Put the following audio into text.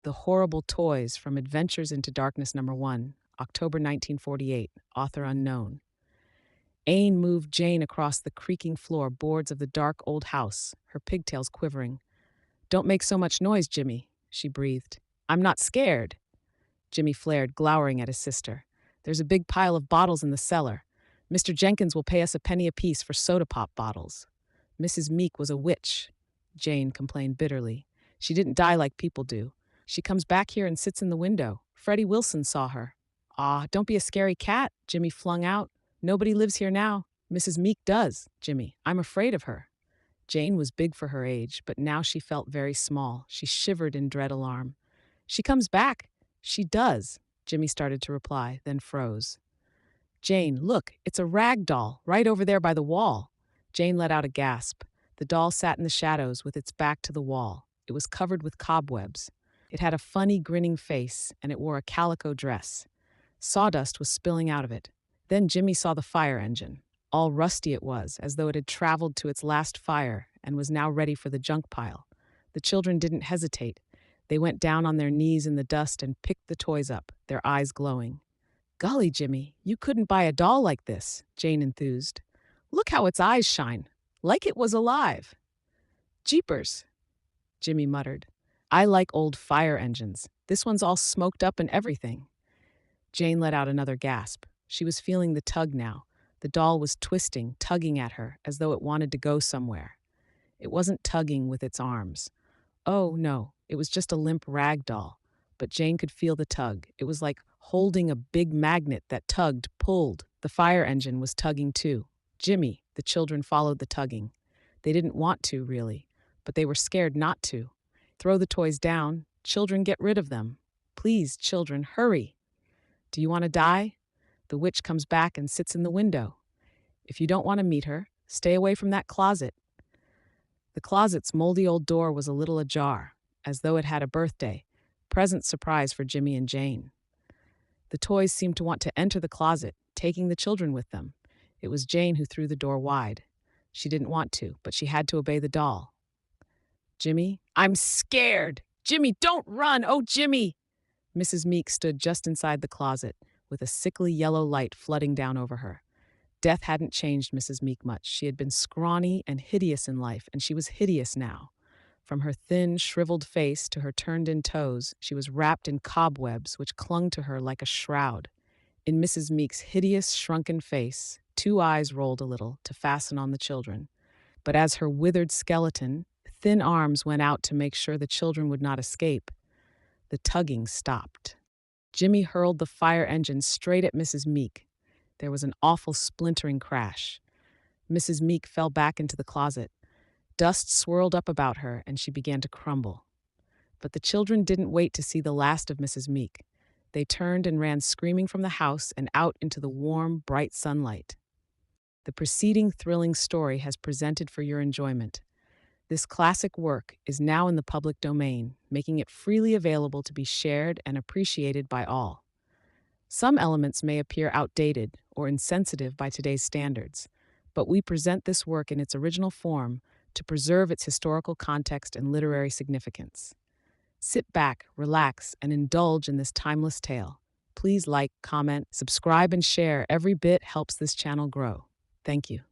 The Horrible Toys from Adventures into Darkness Number 1, October 1948, author unknown. Ain moved Jane across the creaking floorboards of the dark old house, her pigtails quivering. "Don't make so much noise, Jimmy," she breathed. "I'm not scared." Jimmy flared, glowering at his sister. "There's a big pile of bottles in the cellar. Mr. Jenkins will pay us a penny apiece for soda pop bottles." "Mrs. Meek was a witch," Jane complained bitterly. "She didn't die like people do. She comes back here and sits in the window. Freddie Wilson saw her." "Aw, don't be a scary cat," Jimmy flung out. "Nobody lives here now. Mrs. Meek does, Jimmy. I'm afraid of her." Jane was big for her age, but now she felt very small. She shivered in dread alarm. "She comes back. She does," Jimmy started to reply, then froze. "Jane, look, it's a rag doll, right over there by the wall." Jane let out a gasp. The doll sat in the shadows with its back to the wall. It was covered with cobwebs. It had a funny, grinning face, and it wore a calico dress. Sawdust was spilling out of it. Then Jimmy saw the fire engine. All rusty it was, as though it had traveled to its last fire and was now ready for the junk pile. The children didn't hesitate. They went down on their knees in the dust and picked the toys up, their eyes glowing. "Golly, Jimmy, you couldn't buy a doll like this," Jane enthused. "Look how its eyes shine, like it was alive." "Jeepers," Jimmy muttered. "I like old fire engines. This one's all smoked up and everything." Jane let out another gasp. She was feeling the tug now. The doll was twisting, tugging at her, as though it wanted to go somewhere. It wasn't tugging with its arms. Oh, no, it was just a limp rag doll. But Jane could feel the tug. It was like holding a big magnet that tugged, pulled. The fire engine was tugging too. Jimmy, the children followed the tugging. They didn't want to, really, but they were scared not to. "Throw the toys down. Children, get rid of them. Please, children, hurry. Do you want to die?" The witch comes back and sits in the window. "If you don't want to meet her, stay away from that closet." The closet's moldy old door was a little ajar, as though it had a birthday, present surprise for Jimmy and Jane. The toys seemed to want to enter the closet, taking the children with them. It was Jane who threw the door wide. She didn't want to, but she had to obey the doll. "Jimmy, I'm scared! Jimmy, don't run! Oh, Jimmy!" Mrs. Meek stood just inside the closet, with a sickly yellow light flooding down over her. Death hadn't changed Mrs. Meek much. She had been scrawny and hideous in life, and she was hideous now. From her thin, shriveled face to her turned-in toes, she was wrapped in cobwebs which clung to her like a shroud. In Mrs. Meek's hideous, shrunken face, two eyes rolled a little to fasten on the children. But as her withered skeleton, thin arms went out to make sure the children would not escape, the tugging stopped. Jimmy hurled the fire engine straight at Mrs. Meek. There was an awful splintering crash. Mrs. Meek fell back into the closet. Dust swirled up about her, and she began to crumble. But the children didn't wait to see the last of Mrs. Meek. They turned and ran screaming from the house and out into the warm, bright sunlight. The preceding thrilling story has presented for your enjoyment. This classic work is now in the public domain, making it freely available to be shared and appreciated by all. Some elements may appear outdated or insensitive by today's standards, but we present this work in its original form to preserve its historical context and literary significance. Sit back, relax, and indulge in this timeless tale. Please like, comment, subscribe, and share. Every bit helps this channel grow. Thank you.